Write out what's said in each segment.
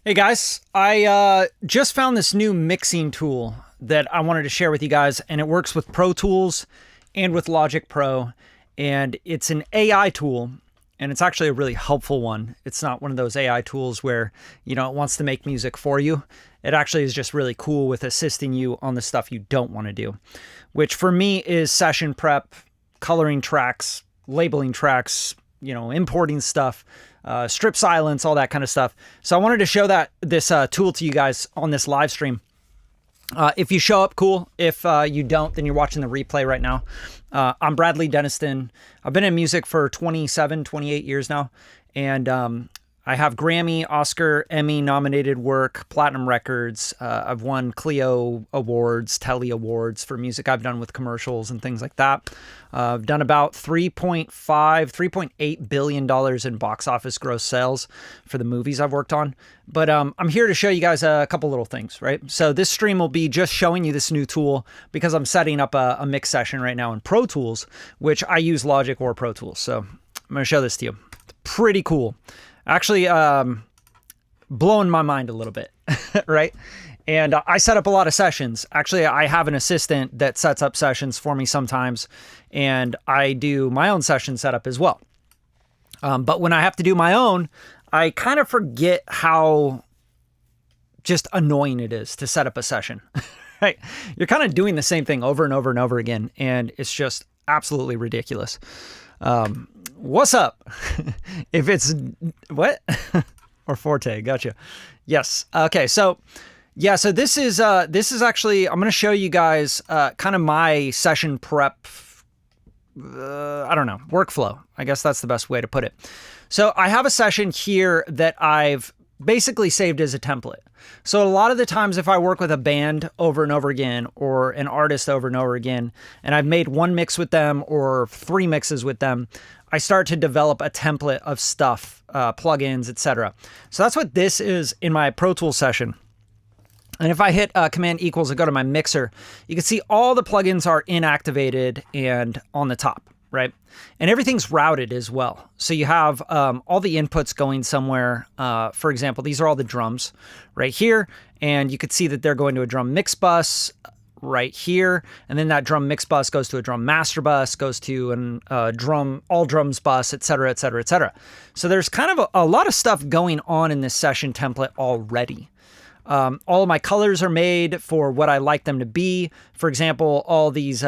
Hey guys, I just found this new mixing tool that I wanted to share with you guys, and it works with Pro Tools and with Logic Pro, and it's an AI tool, and it's actually a really helpful one. It's not one of those AI tools where, it wants to make music for you. It actually is just really cool with assisting you on the stuff you don't want to do, which for me is session prep, coloring tracks, labeling tracks, importing stuff, strip silence, all that kind of stuff. So I wanted to show this tool to you guys on this live stream. If you show up, cool. If you don't, then you're watching the replay right now. I'm Bradley Denniston. I've been in music for 27, 28 years now. And I have Grammy, Oscar, Emmy nominated work, platinum records. I've won Clio awards, Telly awards for music I've done with commercials and things like that. I've done about $3.8 billion in box office gross sales for the movies I've worked on. But I'm here to show you guys a couple little things, right? So this stream will be just showing you this new tool because I'm setting up a mix session right now in Pro Tools, which I use Logic or Pro Tools. So I'm going to show this to you. Pretty cool. Actually, blowing my mind a little bit, right? And I set up a lot of sessions. Actually, I have an assistant that sets up sessions for me sometimes, and I do my own session setup as well. But when I have to do my own, I kind of forget how just annoying it is to set up a session, right? You're kind of doing the same thing over and over and over again, and it's just absolutely ridiculous. What's up? If it's what or Forte, gotcha. Yes. Okay. So yeah. So this is actually, I'm going to show you guys, kind of my session prep. I don't know, workflow. I guess that's the best way to put it. So I have a session here that I've basically saved as a template. So a lot of the times if I work with a band over and over again or an artist over and over again, and I've made one mix with them or 3 mixes with them, I start to develop a template of stuff, plugins, etc. So that's what this is in my Pro Tools session. And if I hit Command equals and go to my mixer, you can see all the plugins are inactivated and on the top, right? And everything's routed as well. So you have all the inputs going somewhere. For example, these are all the drums right here. And you could see that they're going to a drum mix bus right here. And then that drum mix bus goes to a drum master bus, goes to a drum, all drums bus, et cetera, et cetera, et cetera. So there's kind of a lot of stuff going on in this session template already. All of my colors are made for what I like them to be. For example, all these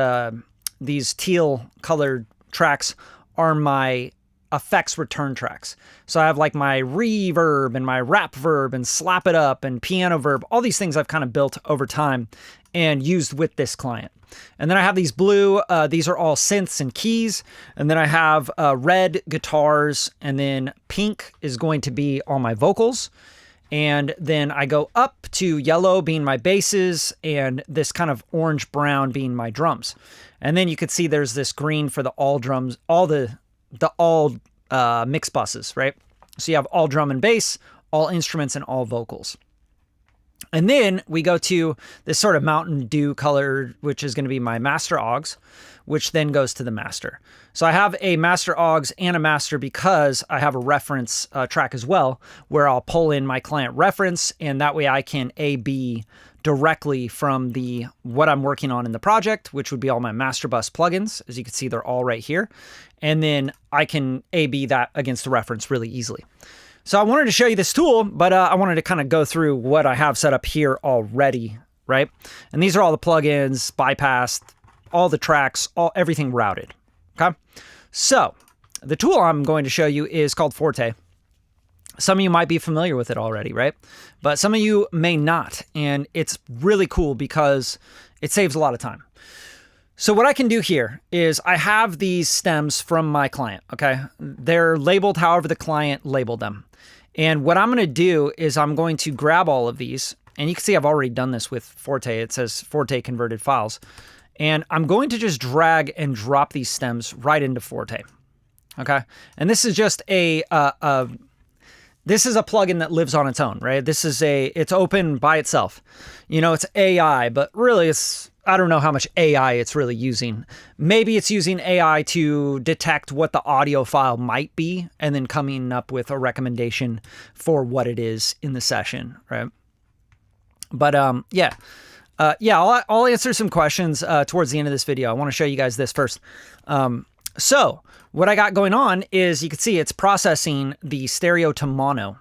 teal colored tracks are my effects return tracks. So I have like my reverb and my rap verb and slap it up and piano verb, all these things I've kind of built over time and used with this client. And then I have these blue, these are all synths and keys. And then I have red guitars, and then pink is going to be all my vocals. And then I go up to yellow being my basses and this kind of orange brown being my drums. And then you could see there's this green for the all drums, all the mix buses, right? So you have all drum and bass, all instruments, and all vocals. And then we go to this sort of Mountain Dew color, which is going to be my master augs, which then goes to the master. So I have a master augs and a master because I have a reference track as well, where I'll pull in my client reference, and that way I can A/B directly from what I'm working on in the project, which would be all my master bus plugins. As you can see, they're all right here. And then I can A/B that against the reference really easily. So I wanted to show you this tool, but I wanted to kind of go through what I have set up here already, right? And these are all the plugins, bypassed, all the tracks, everything routed, okay? So the tool I'm going to show you is called Forte. Some of you might be familiar with it already, right? But some of you may not, and it's really cool because it saves a lot of time. So what I can do here is I have these stems from my client, okay? They're labeled however the client labeled them. And what I'm going to do is I'm going to grab all of these, and you can see I've already done this with Forte. It says Forte converted files. And I'm going to just drag and drop these stems right into Forte, okay? And this is just this is a plugin that lives on its own, right? It's open by itself. You know, it's AI, but really I don't know how much AI it's really using. Maybe it's using AI to detect what the audio file might be and then coming up with a recommendation for what it is in the session, right? But yeah, I'll answer some questions towards the end of this video. I want to show you guys this first. So what I got going on is you can see it's processing the stereo to mono.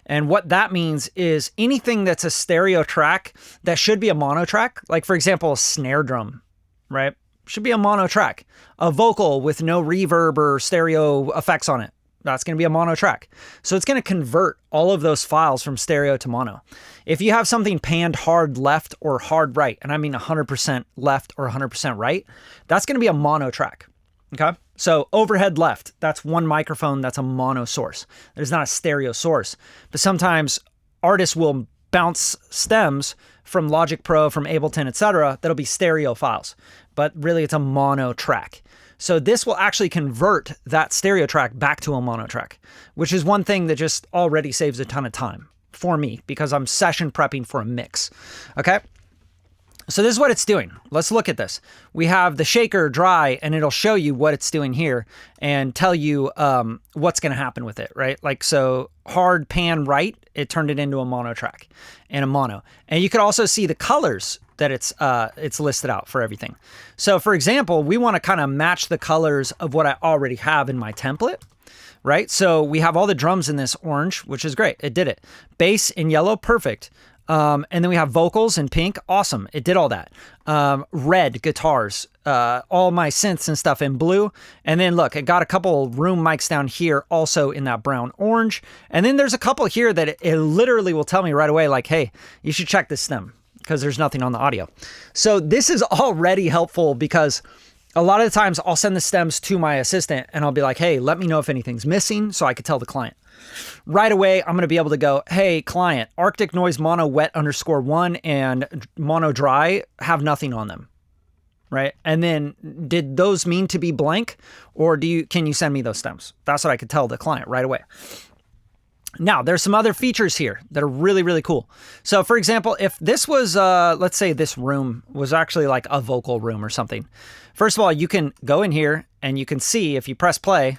And what that means is anything that's a stereo track that should be a mono track, like for example, a snare drum, right? Should be a mono track. A vocal with no reverb or stereo effects on it, that's going to be a mono track. So it's going to convert all of those files from stereo to mono. If you have something panned hard left or hard right, and I mean 100% left or 100% right, that's going to be a mono track. Okay. So overhead left, that's one microphone, that's a mono source. There's not a stereo source, but sometimes artists will bounce stems from Logic Pro, from Ableton, etc. That'll be stereo files, but really it's a mono track. So this will actually convert that stereo track back to a mono track, which is one thing that just already saves a ton of time for me because I'm session prepping for a mix. Okay. So this is what it's doing. Let's look at this. We have the shaker dry and it'll show you what it's doing here and tell you what's going to happen with it, right? Like, so hard pan right, it turned it into a mono track and a mono. And you could also see the colors that it's listed out for everything. So for example, we want to kind of match the colors of what I already have in my template, right? So we have all the drums in this orange, which is great. It did it. Bass in yellow, perfect. And then we have vocals in pink. Awesome. It did all that. Red guitars, all my synths and stuff in blue. And then look, it got a couple room mics down here also in that brown orange. And then there's a couple here that it literally will tell me right away, like, hey, you should check this stem because there's nothing on the audio. So this is already helpful because a lot of the times I'll send the stems to my assistant and I'll be like, hey, let me know if anything's missing so I could tell the client. Right away, I'm going to be able to go, hey, client, Arctic Noise Mono Wet _1 and Mono Dry have nothing on them, right? And then did those mean to be blank or can you send me those stems? That's what I could tell the client right away. Now, there's some other features here that are really, really cool. So for example, if this was, let's say this room was actually like a vocal room or something. First of all, you can go in here and you can see if you press play,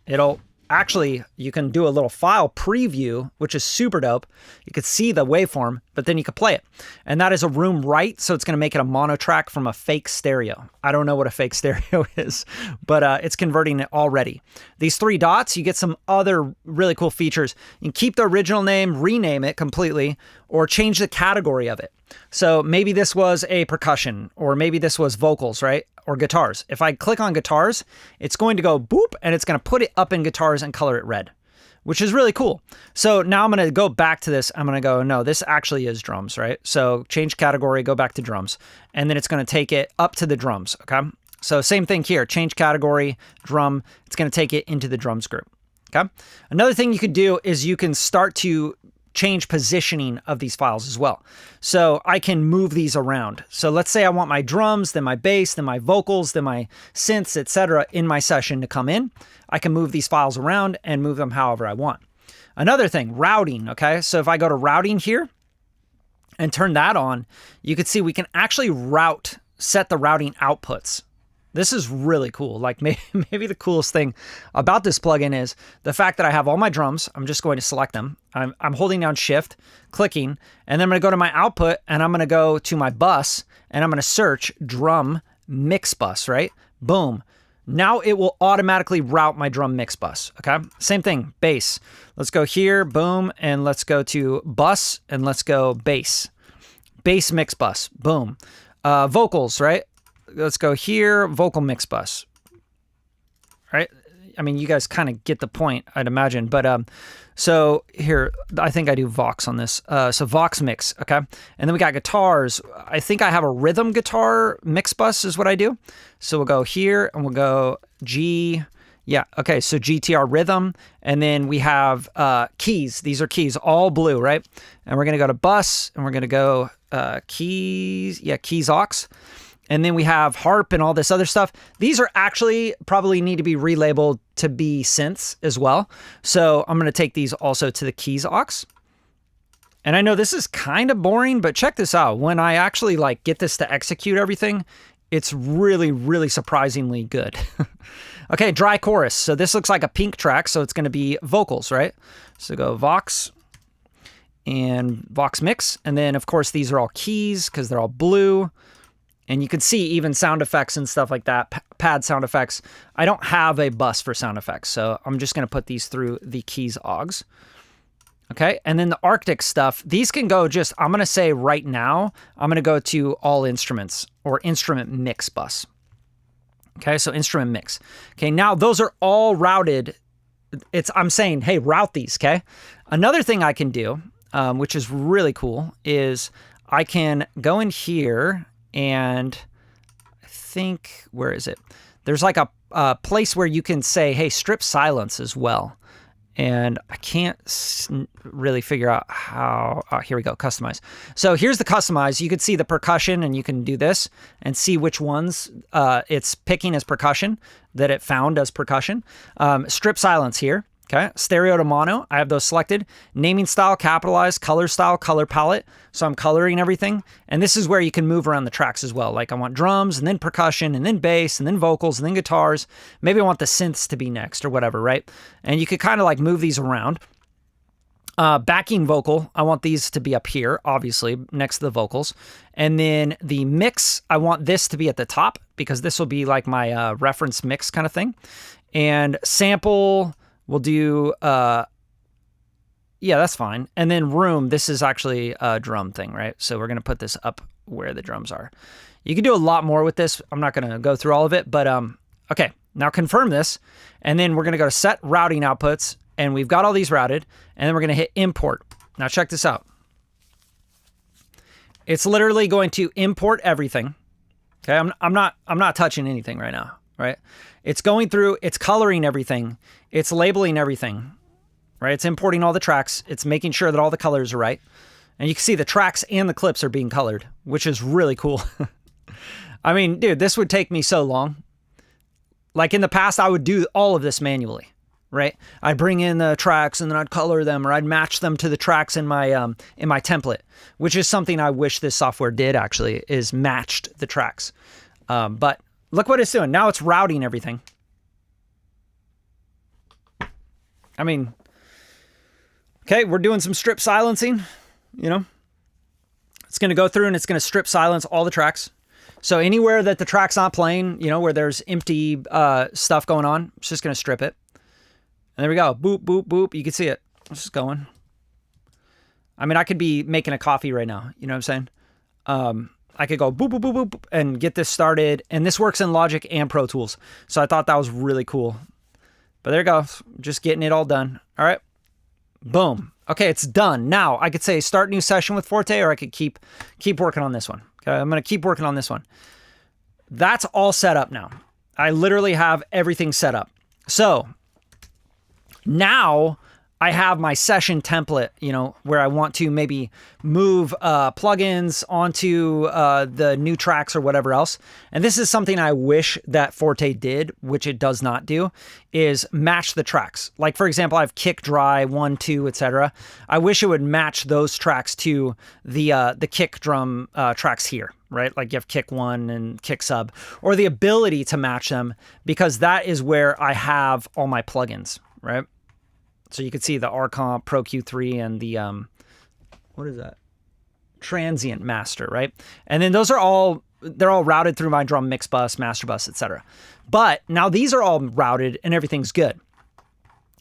you can do a little file preview, which is super dope. You could see the waveform, but then you could play it. And that is a room right, so it's going to make it a mono track from a fake stereo. I don't know what a fake stereo is, but it's converting it already. These three dots, you get some other really cool features. You can keep the original name, rename it completely, or change the category of it. So maybe this was a percussion, or maybe this was vocals, right? Or guitars. If I click on guitars, it's going to go boop, and it's going to put it up in guitars and color it red, which is really cool. So now I'm going to go back to this. I'm going to go, no, this actually is drums, right? So change category, go back to drums, and then it's going to take it up to the drums, okay? So same thing here, change category, drum, it's going to take it into the drums group, okay? Another thing you could do is you can start to change positioning of these files as well. So I can move these around. So let's say I want my drums, then my bass, then my vocals, then my synths, etc. in my session to come in. I can move these files around and move them however I want. Another thing, routing, okay? So if I go to routing here and turn that on, you can see we can actually set the routing outputs. This is really cool. Like maybe the coolest thing about this plugin is the fact that I have all my drums. I'm just going to select them. I'm holding down shift, clicking, and then I'm going to go to my output and I'm going to go to my bus and I'm going to search drum mix bus, right? Boom. Now it will automatically route my drum mix bus. Okay. Same thing, bass. Let's go here, boom. And let's go to bus and let's go bass. Bass mix bus, boom. Vocals, right? Let's go here, vocal mix bus, right? I mean, you guys kind of get the point, I'd imagine. But so here, I think I do Vox on this. So Vox mix, okay? And then we got guitars. I think I have a rhythm guitar mix bus is what I do. So we'll go here and we'll go G. Yeah, okay, so GTR rhythm. And then we have keys. These are keys, all blue, right? And we're going to go to bus and we're going to go keys. Yeah, keys aux. And then we have harp and all this other stuff. These are actually probably need to be relabeled to be synths as well. So I'm going to take these also to the keys aux. And I know this is kind of boring, but check this out. When I actually like get this to execute everything, it's really, really surprisingly good. Okay, dry chorus. So this looks like a pink track, so it's going to be vocals, right? So go Vox and Vox mix. And then, of course, these are all keys because they're all blue. And you can see even sound effects and stuff like that, pad sound effects. I don't have a bus for sound effects, so I'm just going to put these through the keys aux. Okay, and then the Arctic stuff, these can go just, I'm going to say right now, I'm going to go to all instruments or instrument mix bus. Okay, so instrument mix. Okay, now those are all routed. I'm saying, hey, route these, okay? Another thing I can do, which is really cool, is I can go in here and I think, where is it? There's like a place where you can say, hey, strip silence as well. And I can't really figure out how, here we go, customize. So here's the customize. You can see the percussion and you can do this and see which ones it's picking as percussion that it found as percussion. Strip silence here. Okay, stereo to mono, I have those selected. Naming style, capitalized, color style, color palette. So I'm coloring everything. And this is where you can move around the tracks as well. Like I want drums and then percussion and then bass and then vocals and then guitars. Maybe I want the synths to be next or whatever, right? And you could kind of like move these around. Backing vocal, I want these to be up here, obviously, next to the vocals. And then the mix, I want this to be at the top because this will be like my reference mix kind of thing. And sample, we'll do, yeah, that's fine. And then room, this is actually a drum thing, right? So we're going to put this up where the drums are. You can do a lot more with this. I'm not going to go through all of it, but okay, now confirm this. And then we're going to go to set routing outputs, and we've got all these routed, and then we're going to hit import. Now check this out. It's literally going to import everything. Okay, I'm not touching anything right now, right? It's going through, it's coloring everything, it's labeling everything, right? It's importing all the tracks, it's making sure that all the colors are right. And you can see the tracks and the clips are being colored, which is really cool. I mean, dude, this would take me so long. Like in the past, I would do all of this manually, right? I'd bring in the tracks and then I'd color them or I'd match them to the tracks in my template, which is something I wish this software did actually, is matched the tracks. But look what it's doing. Now it's routing everything. I mean, okay, we're doing some strip silencing, you know. It's going to go through and it's going to strip silence all the tracks. So anywhere that the track's not playing, you know, where there's empty stuff going on, it's just going to strip it. And there we go. Boop, boop, boop. You can see it. It's just going. I mean, I could be making a coffee right now. You know what I'm saying? I could go boop, boop, boop, boop, and get this started. And this works in Logic and Pro Tools. So I thought that was really cool. But there you go. Just getting it all done. All right. Boom. Okay, it's done. Now I could say start new session with Forte, or I could keep working on this one. Okay, I'm going to keep working on this one. That's all set up now. I literally have everything set up. So now I have my session template, you know, where I want to maybe move plugins onto the new tracks or whatever else. And this is something I wish that Forte did, which it does not do, is match the tracks. Like, for example, I have kick, dry, 1, 2, etc. I wish it would match those tracks to the kick drum tracks here, right? Like you have kick 1 and kick sub, or the ability to match them, because that is where I have all my plugins, right? So you can see the RComp, Pro Q3, and the, what is that? Transient Master, right? And then those are all, they're all routed through my drum mix bus, master bus, etc. But now these are all routed and everything's good.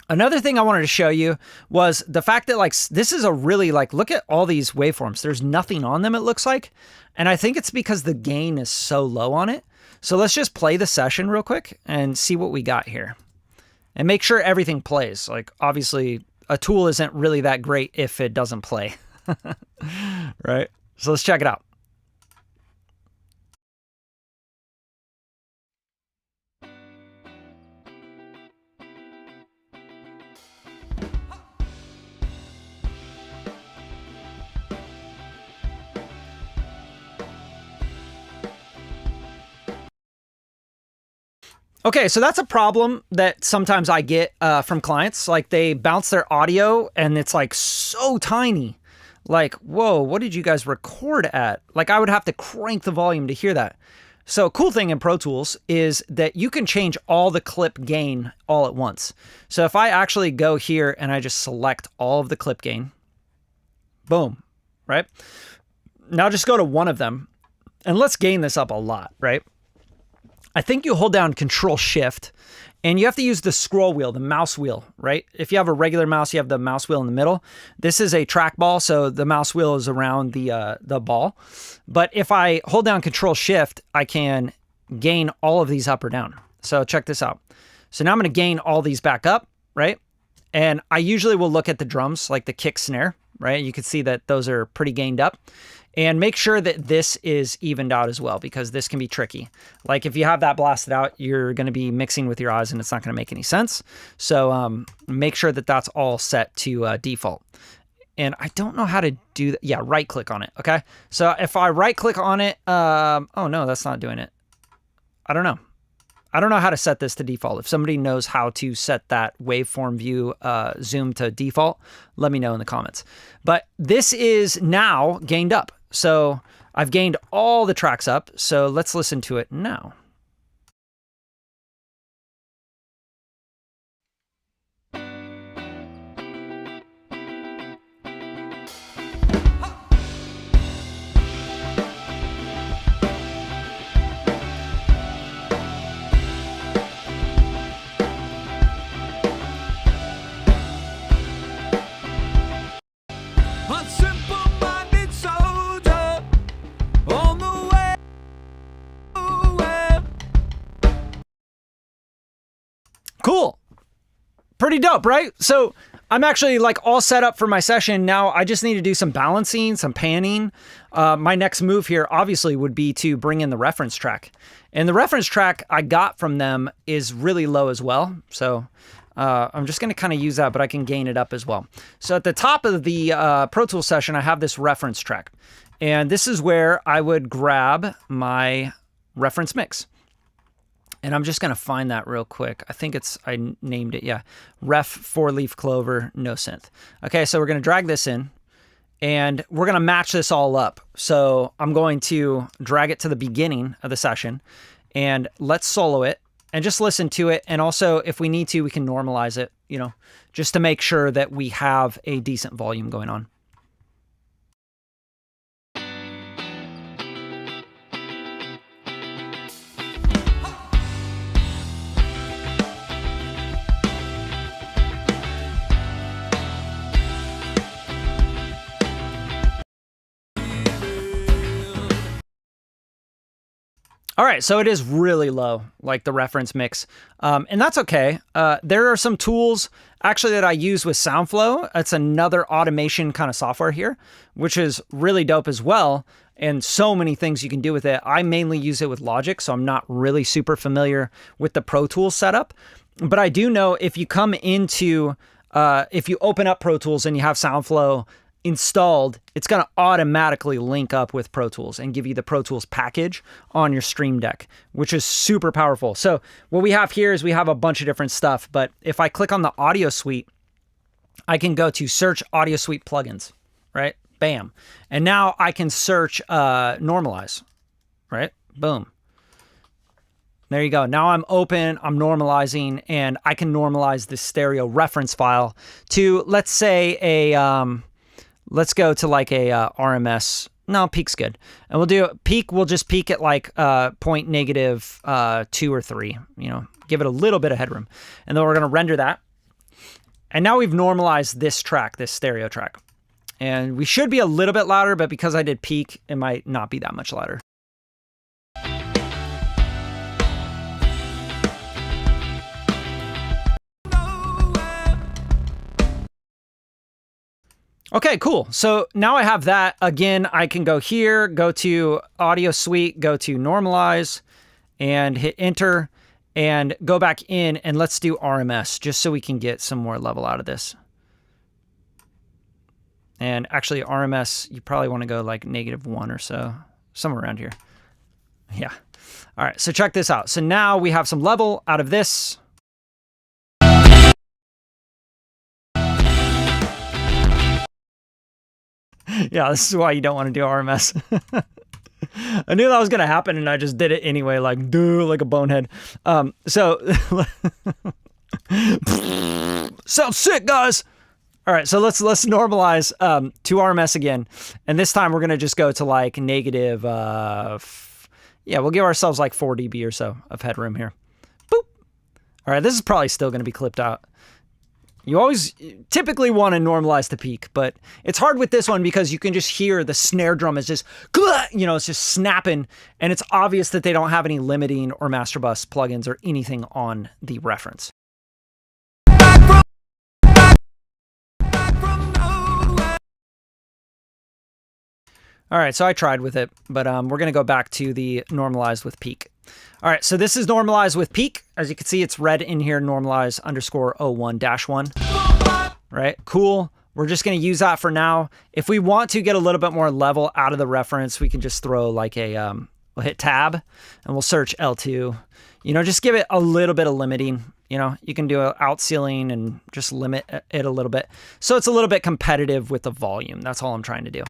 Another thing I wanted to show you was the fact that, like, this is a really, like, look at all these waveforms. There's nothing on them, it looks like. And I think it's because the gain is so low on it. So let's just play the session real quick and see what we got here. And make sure everything plays. Like, obviously, a tool isn't really that great if it doesn't play. Right? So let's check it out. Okay, so that's a problem that sometimes I get from clients. Like they bounce their audio and it's like so tiny. Like, whoa, what did you guys record at? Like I would have to crank the volume to hear that. So a cool thing in Pro Tools is that you can change all the clip gain all at once. So if I actually go here and I just select all of the clip gain, boom, right? Now just go to one of them and let's gain this up a lot, right? I think you hold down Control Shift and you have to use the scroll wheel, the mouse wheel, right? If you have a regular mouse, you have the mouse wheel in the middle. This is a trackball, so the mouse wheel is around the ball. But if I hold down Control Shift, I can gain all of these up or down. So check this out. So now I'm going to gain all these back up, right? And I usually will look at the drums, like the kick snare, right? You can see that those are pretty gained up. And make sure that this is evened out as well, because this can be tricky. Like if you have that blasted out, you're going to be mixing with your eyes and it's not going to make any sense. So make sure that that's all set to default. And I don't know how to do that. Yeah, right click on it. Okay. So if I right click on it, oh no, that's not doing it. I don't know. I don't know how to set this to default. If somebody knows how to set that waveform view zoom to default, let me know in the comments. But this is now gained up. So I've gained all the tracks up. So let's listen to it now. Cool. Pretty dope, right? So I'm actually like all set up for my session. Now I just need to do some balancing, some panning. My next move here obviously would be to bring in the reference track. And the reference track I got from them is really low as well. So I'm just going to kind of use that, but I can gain it up as well. So at the top of the Pro Tools session, I have this reference track. And this is where I would grab my reference mix. And I'm just going to find that real quick. I think I named it, yeah. Ref 4-leaf clover, no synth. Okay, so we're going to drag this in and we're going to match this all up. So I'm going to drag it to the beginning of the session and let's solo it and just listen to it. And also if we need to, we can normalize it, you know, just to make sure that we have a decent volume going on. All right, so it is really low, like the reference mix, and that's okay. There are some tools actually that I use with SoundFlow. It's another automation kind of software here, which is really dope as well, and so many things you can do with it. I mainly use it with Logic, so I'm not really super familiar with the Pro Tools setup, but I do know if you come into, if you open up Pro Tools and you have SoundFlow installed, it's going to automatically link up with Pro Tools and give you the Pro Tools package on your Stream Deck, which is super powerful. So what we have here is we have a bunch of different stuff, but if I click on the audio suite, I can go to search audio suite plugins, right? Bam. And now I can search normalize, right? Boom. There you go. Now I'm open, I'm normalizing, and I can normalize the stereo reference file to, let's say, let's go to like a RMS. No, peak's good. And we'll do peak. We'll just peak at like point negative 2 or 3, you know, give it a little bit of headroom. And then we're going to render that. And now we've normalized this track, this stereo track. And we should be a little bit louder, but because I did peak, it might not be that much louder. Okay, cool. So now I have that. Again, I can go here, go to Audio Suite, go to Normalize, and hit Enter, and go back in, and let's do RMS, just so we can get some more level out of this. And actually, RMS, you probably want to go like -1 or so, somewhere around here. Yeah. All right, so check this out. So now we have some level out of this. Yeah, this is why you don't want to do RMS. I knew that was going to happen, and I just did it anyway, like, duh, like a bonehead. So, sounds sick, guys. All right, so let's normalize to RMS again. And this time we're going to just go to like negative, yeah, we'll give ourselves like 4 dB or so of headroom here. Boop. All right, this is probably still going to be clipped out. You always typically want to normalize the peak, but it's hard with this one because you can just hear the snare drum is just, you know, it's just snapping, and it's obvious that they don't have any limiting or master bus plugins or anything on the reference. All right, so I tried with it, but we're going to go back to the normalized with peak. All right, so this is normalized with peak. As you can see, it's red in here, normalize _01 -1. Right, cool. We're just going to use that for now. If we want to get a little bit more level out of the reference, we can just throw like a, we'll hit tab and we'll search L2. You know, just give it a little bit of limiting. You know, you can do an out ceiling and just limit it a little bit. So it's a little bit competitive with the volume. That's all I'm trying to do.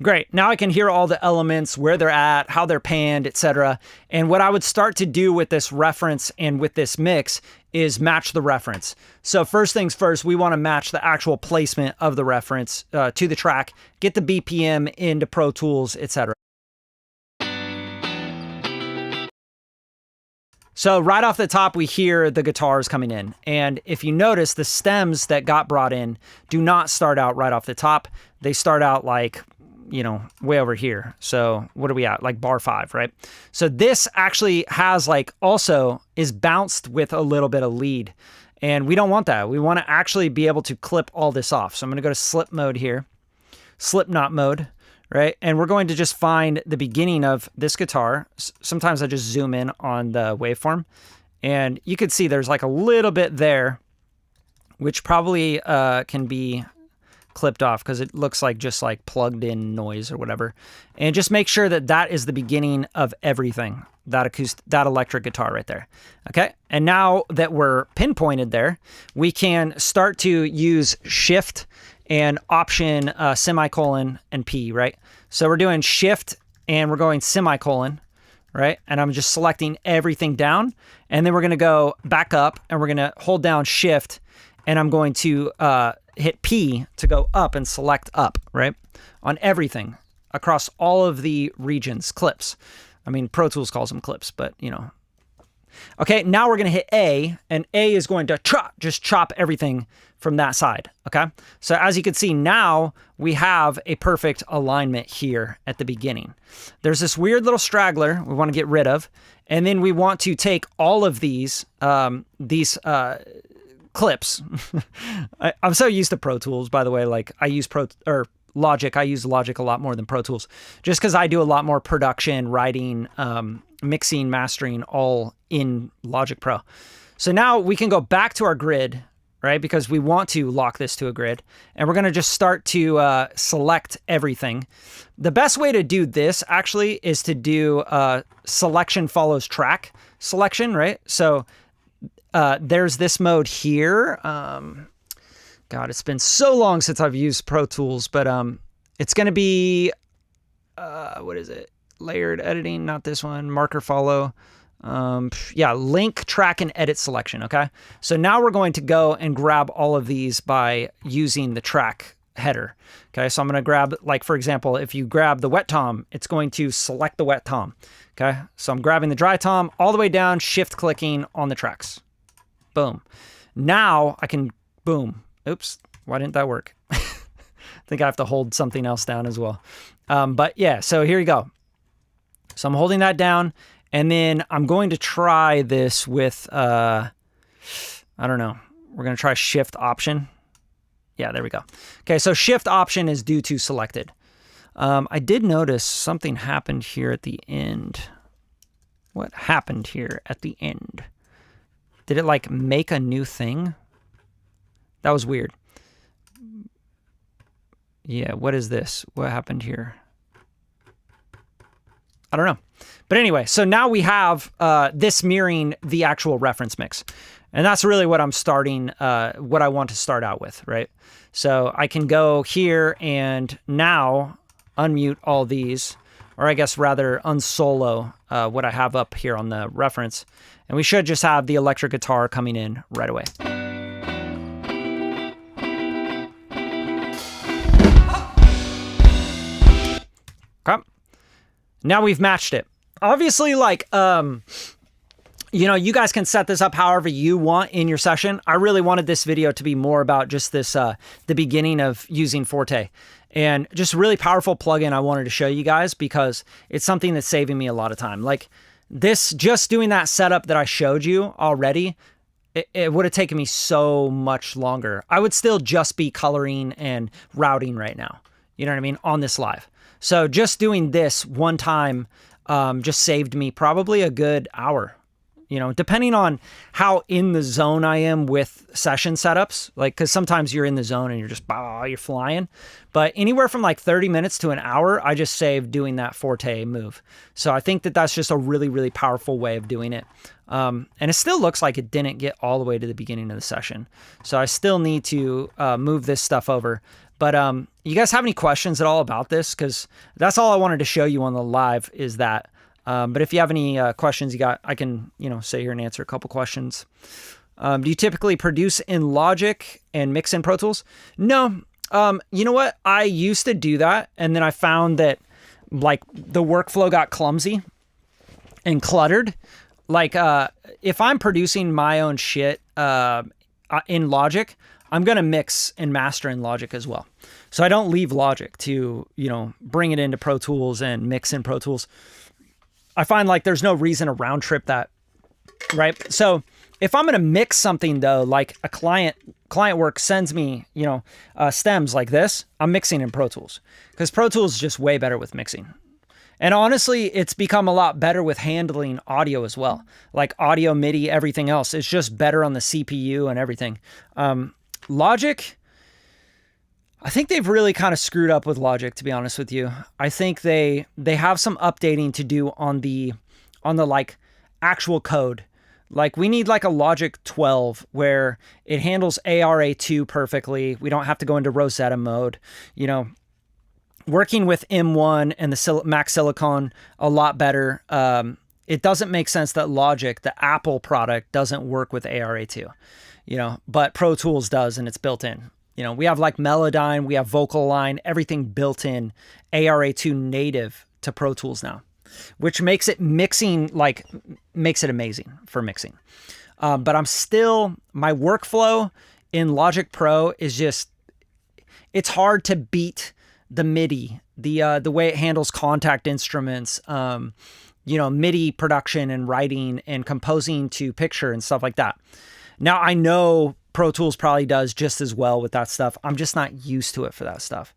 Great. Now I can hear all the elements, where they're at, how they're panned, etc. And what I would start to do with this reference and with this mix is match the reference. So first things first, we want to match the actual placement of the reference to the track, get the BPM into Pro Tools, etc. So right off the top, we hear the guitars coming in. And if you notice, the stems that got brought in do not start out right off the top. They start out like, you know, way over here. So what are we at? Like bar 5, right? So this actually has like also is bounced with a little bit of lead. And we don't want that. We want to actually be able to clip all this off. So I'm going to go to slip mode here, Slipknot mode, right? And we're going to just find the beginning of this guitar. Sometimes I just zoom in on the waveform and you can see there's like a little bit there, which probably can be clipped off because it looks like just like plugged in noise or whatever. And just make sure that that is the beginning of everything, that electric guitar right there. Okay. And now that we're pinpointed there, we can start to use shift and option semicolon and P, right? So we're doing shift and we're going semicolon, right? And I'm just selecting everything down. And then we're going to go back up and we're going to hold down shift and I'm going to hit P to go up and select up, right? On everything across all of the regions, clips. I mean, Pro Tools calls them clips, but you know. Okay, now we're going to hit A, and A is going to just chop everything from that side, okay? So as you can see now, we have a perfect alignment here at the beginning. There's this weird little straggler we want to get rid of, and then we want to take all of these clips. I'm so used to Pro Tools, by the way. Like I use Logic. I use Logic a lot more than Pro Tools just because I do a lot more production, writing, mixing, mastering, all in Logic Pro. So now we can go back to our grid, right? Because we want to lock this to a grid and we're going to just start to select everything. The best way to do this actually is to do selection follows track selection, right? So there's this mode here. God, it's been so long since I've used Pro Tools, but it's going to be, what is it? Layered editing, not this one. Marker follow. Yeah, link, track, and edit selection, okay? So now we're going to go and grab all of these by using the track header, okay? So I'm going to grab, like, for example, if you grab the wet tom, it's going to select the wet tom, okay? So I'm grabbing the dry tom all the way down, shift clicking on the tracks. Boom. Now I can, boom. Oops, why didn't that work? I think I have to hold something else down as well. But yeah, so here you go. So I'm holding that down, and then I'm going to try this with, I don't know. We're going to try shift option. Yeah, there we go. Okay, so shift option is due to selected. I did notice something happened here at the end. What happened here at the end? Did it like make a new thing? That was weird. Yeah, what is this? What happened here? I don't know. But anyway, so now we have this mirroring the actual reference mix. And that's really what I'm starting, what I want to start out with, right? So I can go here and now unmute all these, or I guess rather unsolo what I have up here on the reference. And we should just have the electric guitar coming in right away. Okay. Now we've matched it. Obviously, like, you know, you guys can set this up however you want in your session. I really wanted this video to be more about just this, the beginning of using Forte. And just a really powerful plugin I wanted to show you guys because it's something that's saving me a lot of time. Like this, just doing that setup that I showed you already, it would have taken me so much longer. I would still just be coloring and routing right now. You know what I mean? On this live. So just doing this one time just saved me probably a good hour, you know, depending on how in the zone I am with session setups, like, cause sometimes you're in the zone and you're just, you're flying, but anywhere from like 30 minutes to an hour, I just saved doing that Forte move. So I think that that's just a really, really powerful way of doing it. And it still looks like it didn't get all the way to the beginning of the session. So I still need to move this stuff over. But you guys have any questions at all about this? Because that's all I wanted to show you on the live is that. But if you have any questions I can, you know, sit here and answer a couple questions. Do you typically produce in Logic and mix in Pro Tools? No. You know what? I used to do that. And then I found that like the workflow got clumsy and cluttered. Like if I'm producing my own shit in Logic, I'm going to mix and master in Logic as well. So I don't leave Logic to, you know, bring it into Pro Tools and mix in Pro Tools. I find like there's no reason to round trip that, right? So if I'm going to mix something though, like a client work sends me, you know, stems like this, I'm mixing in Pro Tools because Pro Tools is just way better with mixing. And honestly, it's become a lot better with handling audio as well. Like audio, MIDI, everything else. It's just better on the CPU and everything. Logic, I think they've really kind of screwed up with Logic, to be honest with you. I think they have some updating to do on the like actual code. Like we need like a Logic 12 where it handles ARA2 perfectly. We don't have to go into Rosetta mode, you know. Working with M1 and the Mac Silicon a lot better. It doesn't make sense that Logic, the Apple product, doesn't work with ARA2, you know, but Pro Tools does and it's built in. You know, we have like Melodyne, we have Vocal Line, everything built in ARA2 native to Pro Tools now, which makes it mixing, like makes it amazing for mixing. But I'm still, my workflow in Logic Pro is just, it's hard to beat the MIDI, the way it handles contact instruments, you know, MIDI production and writing and composing to picture and stuff like that. Now I know Pro Tools probably does just as well with that stuff. I'm just not used to it for that stuff.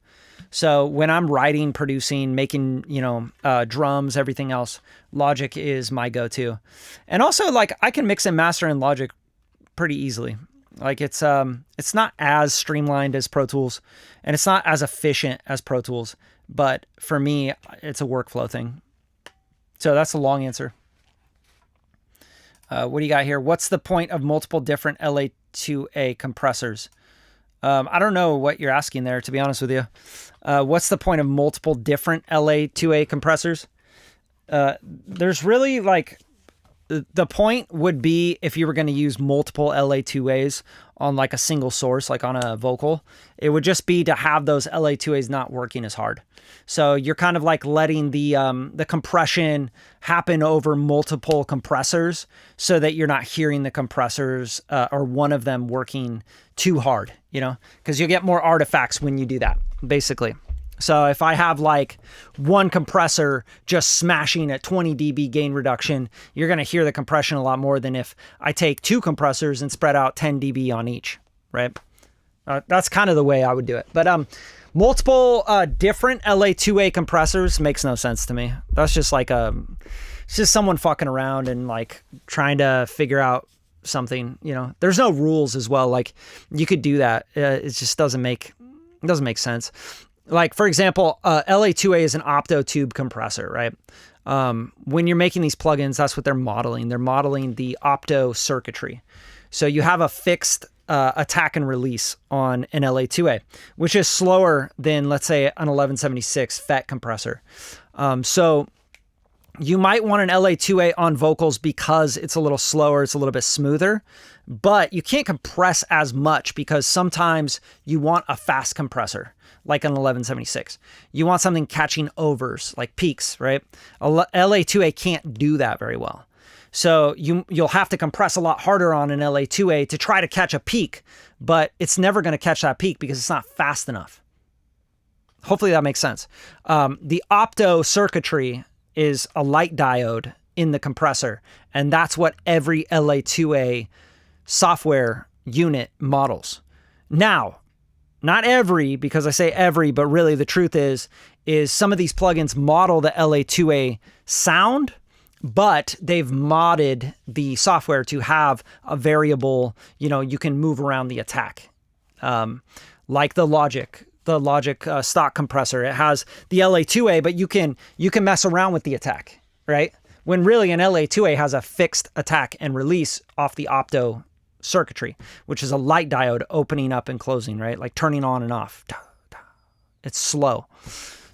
So when I'm writing, producing, making, you know, drums, everything else, Logic is my go-to. And also like I can mix and master in Logic pretty easily. Like it's not as streamlined as Pro Tools and it's not as efficient as Pro Tools, but for me, it's a workflow thing. So that's a long answer. What do you got here? What's the point of multiple different LA2A compressors? I don't know what you're asking there, to be honest with you. What's the point of multiple different LA2A compressors? There's really like, the point would be if you were going to use multiple LA2As on like a single source, like on a vocal, it would just be to have those LA2As not working as hard. So you're kind of like letting the compression happen over multiple compressors so that you're not hearing the compressors or one of them working too hard, you know, because you'll get more artifacts when you do that, basically. So if I have like one compressor just smashing at 20 dB gain reduction, you're going to hear the compression a lot more than if I take two compressors and spread out 10 dB on each, right? That's kind of the way I would do it. But multiple different LA2A compressors makes no sense to me. That's just like it's just someone fucking around and like trying to figure out something. You know, there's no rules as well. Like you could do that. It just doesn't make sense. Like for example, LA2A is an opto tube compressor, right? When you're making these plugins, that's what they're modeling. They're modeling the opto circuitry. So you have a fixed attack and release on an LA2A, which is slower than, let's say, an 1176 FET compressor. So you might want an LA2A on vocals because it's a little slower, it's a little bit smoother, but you can't compress as much because sometimes you want a fast compressor, like an 1176. You want something catching overs, like peaks, right? LA2A can't do that very well. So you'll have to compress a lot harder on an LA2A to try to catch a peak, but it's never going to catch that peak because it's not fast enough. Hopefully that makes sense. The opto circuitry is a light diode in the compressor, and that's what every LA2A software unit models. Now, not every, because I say every, but really the truth is some of these plugins model the LA2A sound, but they've modded the software to have a variable, you know, you can move around the attack. Like the Logic stock compressor. It has the LA2A, but you can mess around with the attack, right? When really an LA2A has a fixed attack and release off the opto circuitry, which is a light diode opening up and closing, right? Like turning on and off. It's slow.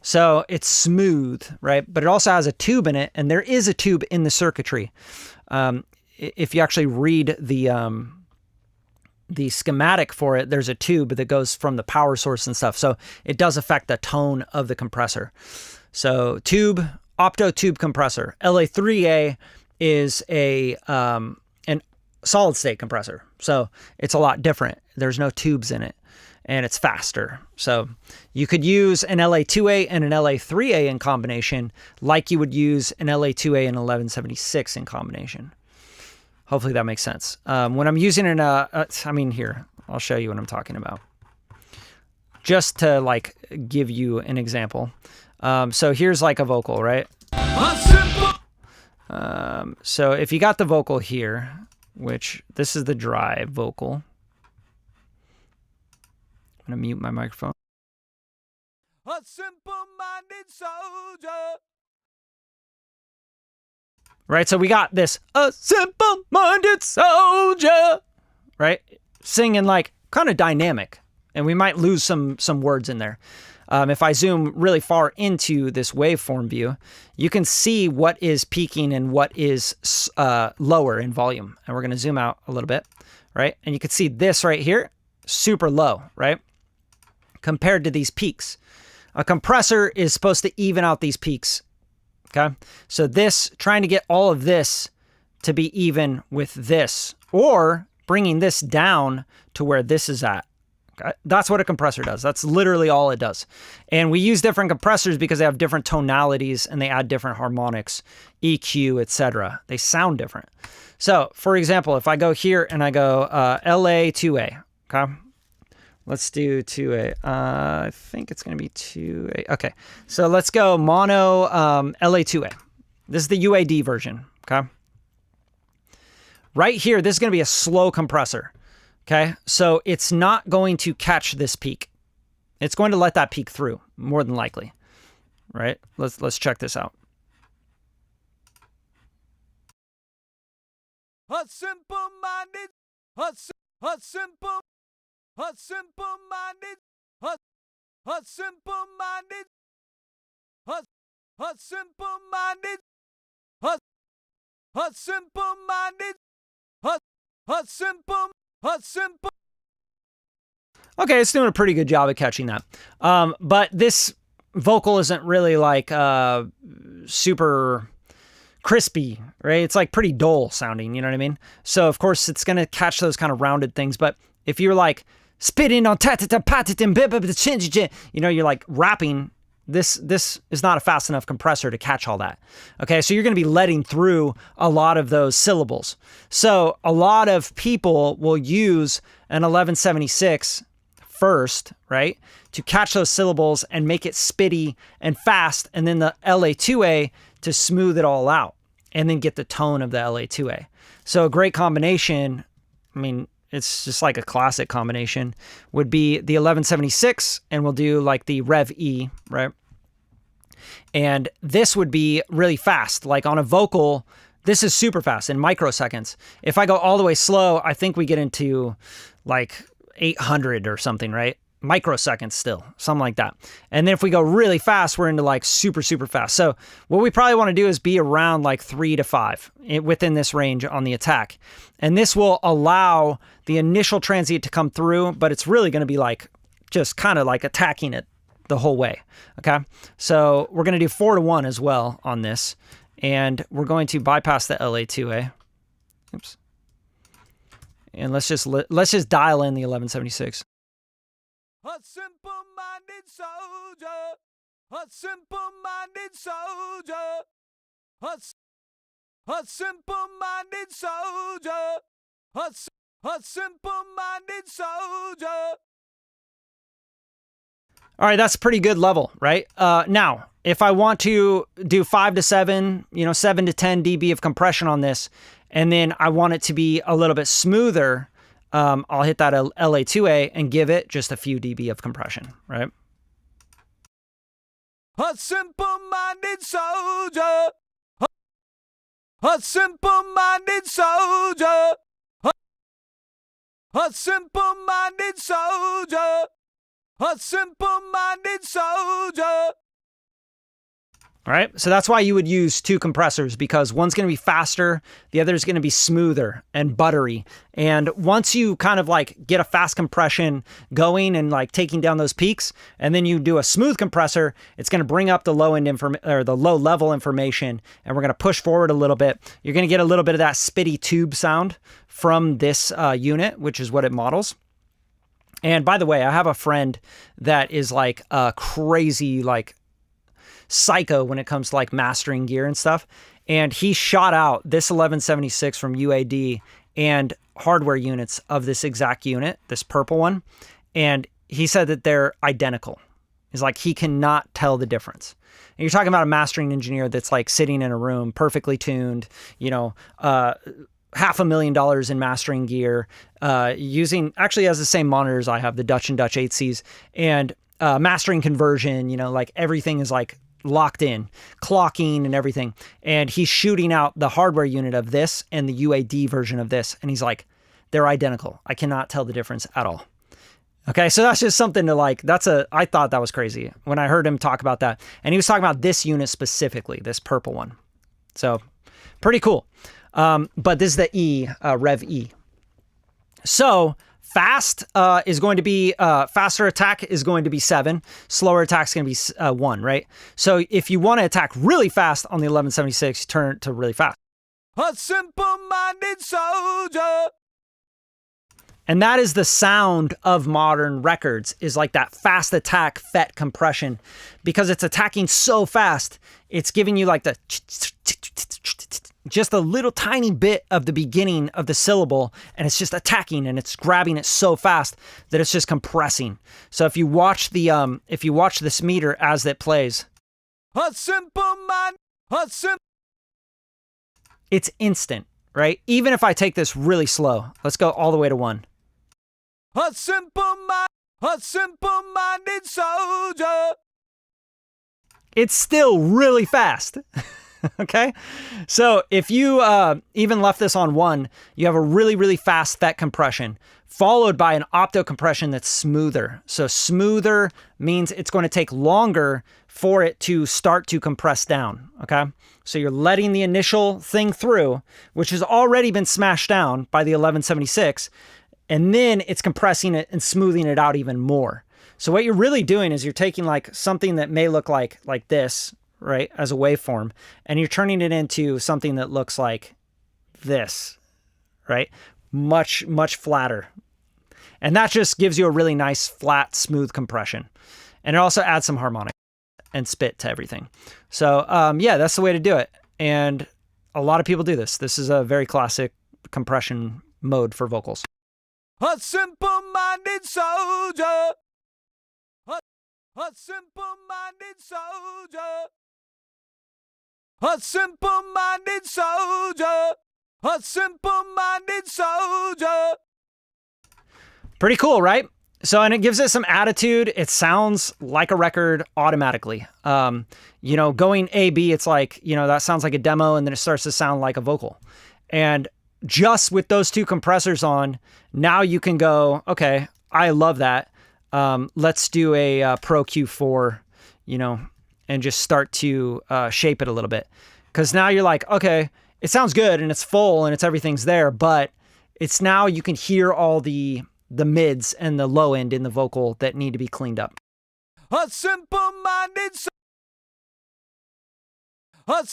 So it's smooth, right? But it also has a tube in it, and there is a tube in the circuitry. If you actually read the schematic for it, there's a tube that goes from the power source and stuff. So it does affect the tone of the compressor. So tube, opto tube compressor. LA3A is an solid state compressor. So it's a lot different. There's no tubes in it, and it's faster. So you could use an LA2A and an LA3A in combination, like you would use an LA2A and 1176 in combination. Hopefully that makes sense. When I'm using here, I'll show you what I'm talking about. Just to like give you an example. So here's like a vocal, right? So if you got the vocal here, which this is the dry vocal. I'm gonna mute my microphone. A simple-minded soldier. Right, so we got this, a simple-minded soldier, right? Singing like kind of dynamic, and we might lose some words in there. If I zoom really far into this waveform view, you can see what is peaking and what is lower in volume. And we're going to zoom out a little bit, right? And you can see this right here, super low, right? Compared to these peaks. A compressor is supposed to even out these peaks, okay? So this, trying to get all of this to be even with this, or bringing this down to where this is at. That's what a compressor does. That's literally all it does. And we use different compressors because they have different tonalities and they add different harmonics, EQ, etc. They sound different. So, for example, if I go here and I go LA2A, okay? Let's do 2A. I think it's going to be 2A. Okay, so let's go mono LA2A. This is the UAD version, okay? Right here, this is going to be a slow compressor. Okay, so it's not going to catch this peak. It's going to let that peak through, more than likely. Right? Let's check this out. A simple-minded, a simple-minded, a simple-minded, a simple-minded, a simple-minded, a simple-minded, a simple. Okay, it's doing a pretty good job at catching that. But this vocal isn't really like super crispy, right? It's like pretty dull sounding, you know what I mean? So of course it's gonna catch those kind of rounded things. But if you're like spitting on you know, you're like rapping, this is not a fast enough compressor to catch all that. Okay, so you're going to be letting through a lot of those syllables. So a lot of people will use an 1176 first, right? To catch those syllables and make it spitty and fast, and then the LA2A to smooth it all out and then get the tone of the LA2A. So a great combination, I mean, it's just like a classic combination, would be the 1176, and we'll do like the Rev E, right? And this would be really fast. Like on a vocal, this is super fast in microseconds. If I go all the way slow, I think we get into like 800 or something, right? Microseconds still, something like that. And then if we go really fast, we're into like super, super fast. So what we probably want to do is be around like 3 to 5 within this range on the attack. And this will allow the initial transient to come through, but it's really going to be like just kind of like attacking it the whole way. Okay. So we're going to do 4 to 1 as well on this. And we're going to bypass the LA2A. Oops. And let's just dial in the 1176. A simple-minded soldier, a simple-minded soldier, a simple-minded soldier, a simple-minded soldier. All right, that's a pretty good level, right? Now, if I want to do 5 to 7, 7 to 10 dB of compression on this, and then I want it to be a little bit smoother, I'll hit that LA2A and give it just a few dB of compression, right? A simple-minded soldier, a simple-minded soldier, a simple-minded soldier, a simple-minded soldier. All right, so that's why you would use 2 compressors, because one's going to be faster, the other is going to be smoother and buttery. And once you kind of like get a fast compression going and like taking down those peaks, and then you do a smooth compressor, it's going to bring up the low end or the low level information, and we're going to push forward a little bit. You're going to get a little bit of that spitty tube sound from this unit, which is what it models. And by the way, I have a friend that is like a crazy like psycho when it comes to like mastering gear and stuff. And he shot out this 1176 from UAD and hardware units of this exact unit, this purple one. And he said that they're identical. He's like, he cannot tell the difference. And you're talking about a mastering engineer that's like sitting in a room, perfectly tuned, $500,000 in mastering gear, using, actually has the same monitors I have, the Dutch and Dutch 8Cs, and mastering conversion, like everything is like locked in, clocking and everything. And he's shooting out the hardware unit of this and the UAD version of this. And he's like, they're identical. I cannot tell the difference at all. Okay, so that's just something to like, I thought that was crazy when I heard him talk about that. And he was talking about this unit specifically, this purple one. So pretty cool. But this is the E, Rev E. So fast is going to be, faster attack is going to be 7. Slower attack is going to be 1, right? So if you want to attack really fast on the 1176, turn it to really fast. A simple-minded soldier. And that is the sound of modern records, is like that fast attack FET compression, because it's attacking so fast. It's giving you like the just a little tiny bit of the beginning of the syllable, and it's just attacking, and it's grabbing it so fast that it's just compressing. So if you watch this meter as it plays, it's instant, right? Even if I take this really slow, let's go all the way to 1. A simple-minded soldier. It's still really fast. Okay, so if you even left this on 1, you have a really, really fast FET compression, followed by an opto compression that's smoother. So smoother means it's going to take longer for it to start to compress down. Okay, so you're letting the initial thing through, which has already been smashed down by the 1176, and then it's compressing it and smoothing it out even more. So what you're really doing is you're taking like something that may look like this, right, as a waveform, and you're turning it into something that looks like this, right? Much, much flatter. And that just gives you a really nice, flat, smooth compression. And it also adds some harmonic and spit to everything. So yeah, that's the way to do it. And a lot of people do this. This is a very classic compression mode for vocals. A simple-minded soldier. A simple-minded soldier. A simple-minded soldier. A simple-minded soldier. Pretty cool, right? So, and it gives it some attitude. It sounds like a record automatically. You know, going A, B, it's like, you know, that sounds like a demo, and then it starts to sound like a vocal. And just with those two compressors on, now you can go, okay, I love that. Let's do a Pro Q4, you know, and just start to shape it a little bit. Because now you're like, okay, it sounds good and it's full and everything's there, but it's now you can hear all the mids and the low end in the vocal that need to be cleaned up. A simple-minded soldier. A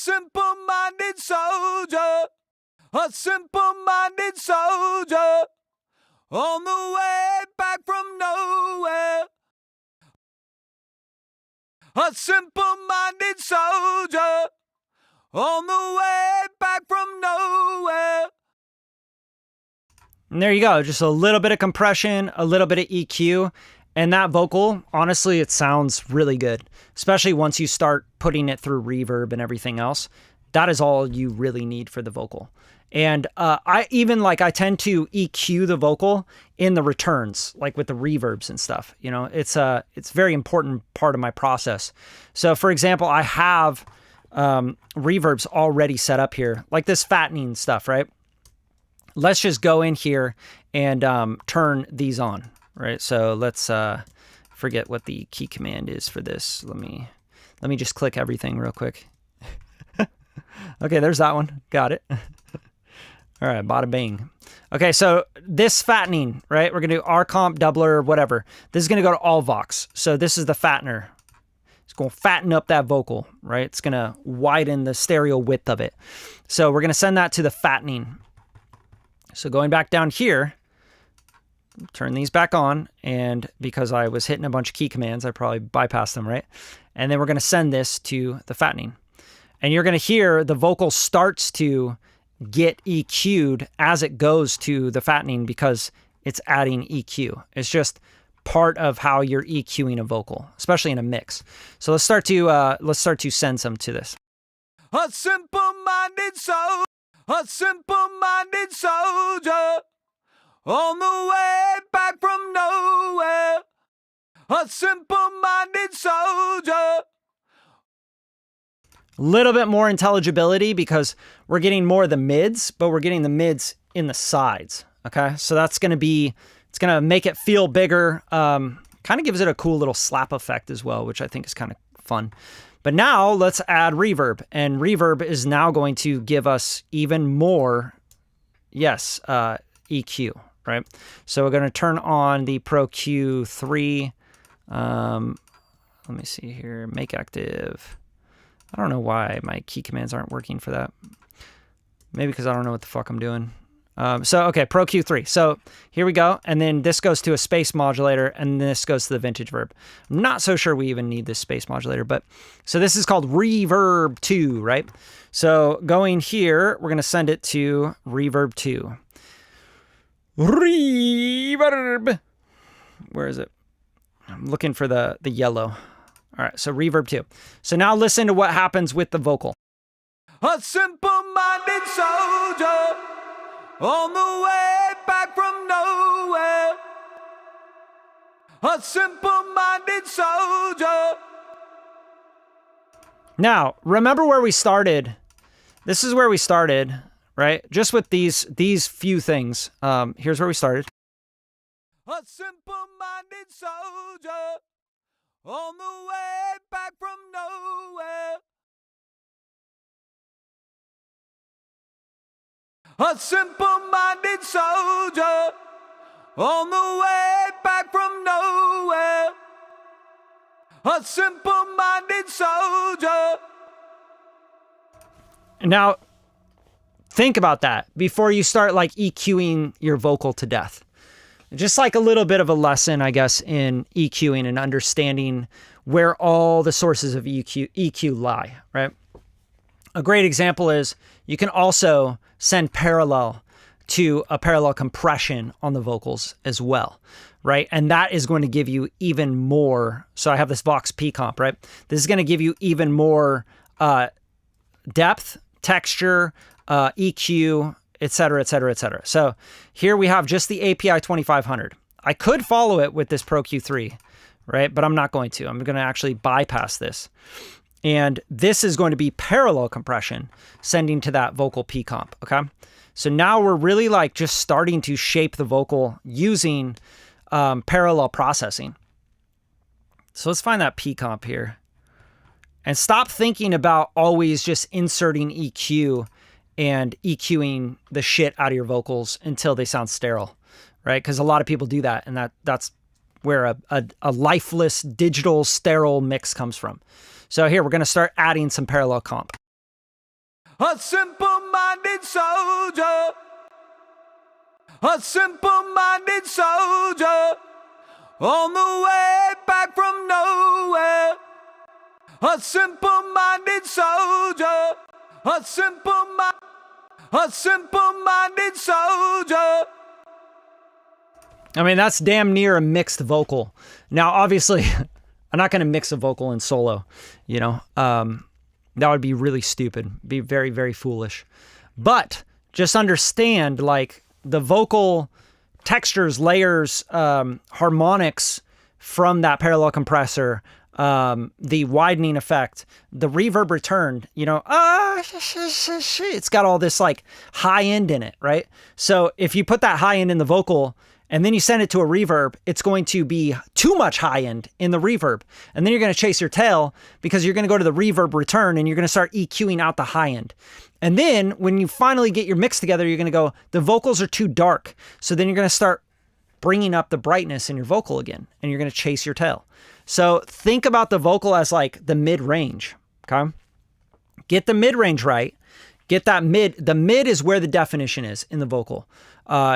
simple-minded soldier. On the way back from nowhere. A simple-minded soldier. On the way back from nowhere. And there you go. Just a little bit of compression, a little bit of EQ. And that vocal, honestly, it sounds really good, especially once you start putting it through reverb and everything else. That is all you really need for the vocal. And I tend to EQ the vocal in the returns, like with the reverbs and stuff. You know, it's a very important part of my process. So for example, I have reverbs already set up here, like this fattening stuff, right? Let's just go in here and turn these on, right? So let's forget what the key command is for this. Let me just click everything real quick. Okay, there's that one. Got it. All right, bada bing. Okay, so this fattening, right? We're gonna do R comp, doubler, whatever. This is gonna go to all Vox. So this is the fattener. It's gonna fatten up that vocal, right? It's gonna widen the stereo width of it. So we're gonna send that to the fattening. So going back down here, turn these back on, and because I was hitting a bunch of key commands, I probably bypassed them, right? And then we're gonna send this to the fattening. And you're gonna hear the vocal starts to get EQ'd as it goes to the fattening because it's adding EQ. It's just part of how you're EQing a vocal, especially in a mix. So let's start to send some to this. A simple-minded soldier. A simple-minded soldier. On the way back from nowhere. A simple-minded soldier. A little bit more intelligibility because we're getting more of the mids, but we're getting the mids in the sides. Okay, so that's going to be, it's going to make it feel bigger. Kind of gives it a cool little slap effect as well, which I think is kind of fun. But now let's add reverb, and reverb is now going to give us even more, yes, EQ, right? So we're going to turn on the Pro Q3. Let me see here, make active. I don't know why my key commands aren't working for that. Maybe because I don't know what the fuck I'm doing. Okay, Pro Q3. So here we go. And then this goes to a space modulator, and this goes to the vintage verb. I'm not so sure we even need this space modulator, but so this is called Reverb 2, right? So going here, we're going to send it to Reverb 2. Reverb. Where is it? I'm looking for the yellow. All right, so Reverb 2. So now listen to what happens with the vocal. A simple-minded soldier. On the way back from nowhere. A simple-minded soldier. Now, remember where we started. This is where we started, right? Just with these few things. Here's where we started. A simple-minded soldier. On the way back from nowhere. A simple-minded soldier. On the way back from nowhere. A simple-minded soldier. Now, think about that before you start like EQing your vocal to death. Just like a little bit of a lesson, I guess, in EQing and understanding where all the sources of EQ lie, right? A great example is you can also send parallel to a parallel compression on the vocals as well, right? And that is going to give you even more. So I have this Vox P comp, right? This is going to give you even more depth, texture, EQ, et cetera, et cetera, et cetera. So here we have just the API 2500. I could follow it with this Pro Q3, right? But I'm not going to. I'm going to actually bypass this. And this is going to be parallel compression sending to that vocal P comp, okay? So now we're really like just starting to shape the vocal using parallel processing. So let's find that P comp here. And stop thinking about always just inserting EQ and EQing the shit out of your vocals until they sound sterile, right? Because a lot of people do that, and that's where a lifeless digital sterile mix comes from. So here, we're going to start adding some parallel comp. A simple-minded soldier, a simple-minded soldier, on the way back from nowhere. A simple-minded soldier, a simple-minded soldier. I mean, that's damn near a mixed vocal. Now, obviously, I'm not going to mix a vocal in solo, you know. That would be really stupid, be very, very foolish. But just understand, like, the vocal textures, layers, harmonics from that parallel compressor, the widening effect, the reverb return, you know, it's got all this like high end in it, right? So if you put that high end in the vocal and then you send it to a reverb, it's going to be too much high end in the reverb. And then you're going to chase your tail because you're going to go to the reverb return and you're going to start EQing out the high end. And then when you finally get your mix together, you're going to go, the vocals are too dark. So then you're going to start bringing up the brightness in your vocal again, and you're going to chase your tail. So think about the vocal as like the mid-range, okay? Get the mid-range right. Get that mid. The mid is where the definition is in the vocal.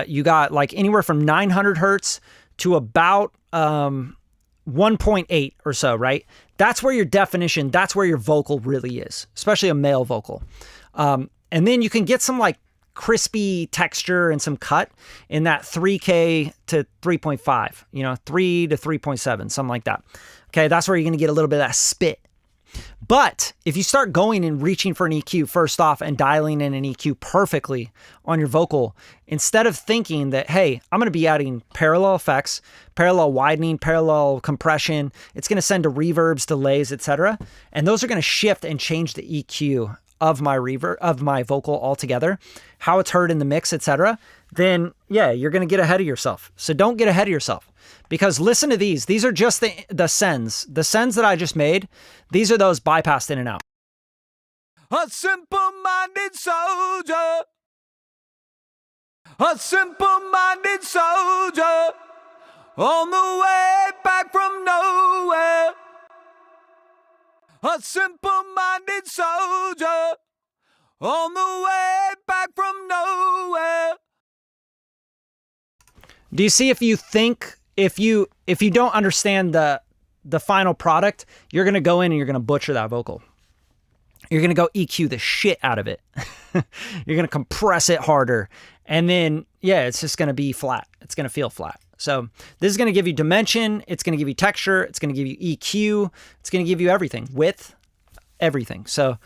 You got like anywhere from 900 hertz to about 1.8 or so, right? That's where your definition, that's where your vocal really is, especially a male vocal. And then you can get some like crispy texture and some cut in that 3K to 3.5, you know, 3 to 3.7, something like that. Okay, that's where you're going to get a little bit of that spit. But if you start going and reaching for an EQ first off and dialing in an EQ perfectly on your vocal, instead of thinking that, hey, I'm going to be adding parallel effects, parallel widening, parallel compression, it's going to send to reverbs, delays, etc. And those are going to shift and change the EQ of my reverb, of my vocal altogether, how it's heard in the mix, etc. Then yeah, you're going to get ahead of yourself. So don't get ahead of yourself. Because listen to these. These are just the sends. The sends that I just made, these are those bypassed in and out. A simple-minded soldier, a simple-minded soldier, on the way back from nowhere. A simple-minded soldier, on the way back from nowhere. Do you see, if you think, if you don't understand the final product, you're going to go in and you're going to butcher that vocal. You're going to go EQ the shit out of it. You're going to compress it harder. And then, yeah, it's just going to be flat. It's going to feel flat. So this is going to give you dimension. It's going to give you texture. It's going to give you EQ. It's going to give you everything, width, everything. So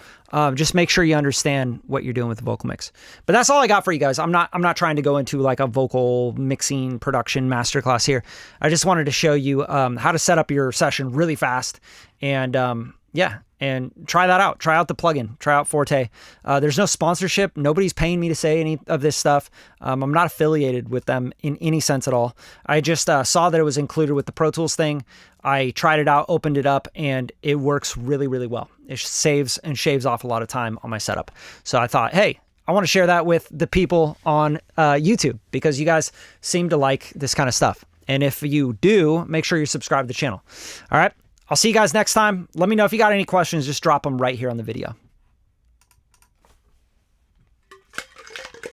just make sure you understand what you're doing with the vocal mix. But that's all I got for you guys. I'm not trying to go into like a vocal mixing production masterclass here. I just wanted to show you how to set up your session really fast. And yeah, and try that out. Try out the plugin. Try out Forte. There's no sponsorship. Nobody's paying me to say any of this stuff. I'm not affiliated with them in any sense at all. I just saw that it was included with the Pro Tools thing. I tried it out, opened it up, and it works really, really well. It saves and shaves off a lot of time on my setup. So I thought, hey, I want to share that with the people on YouTube because you guys seem to like this kind of stuff. And if you do, make sure you subscribe to the channel. All right. I'll see you guys next time. Let me know if you got any questions. Just drop them right here on the video.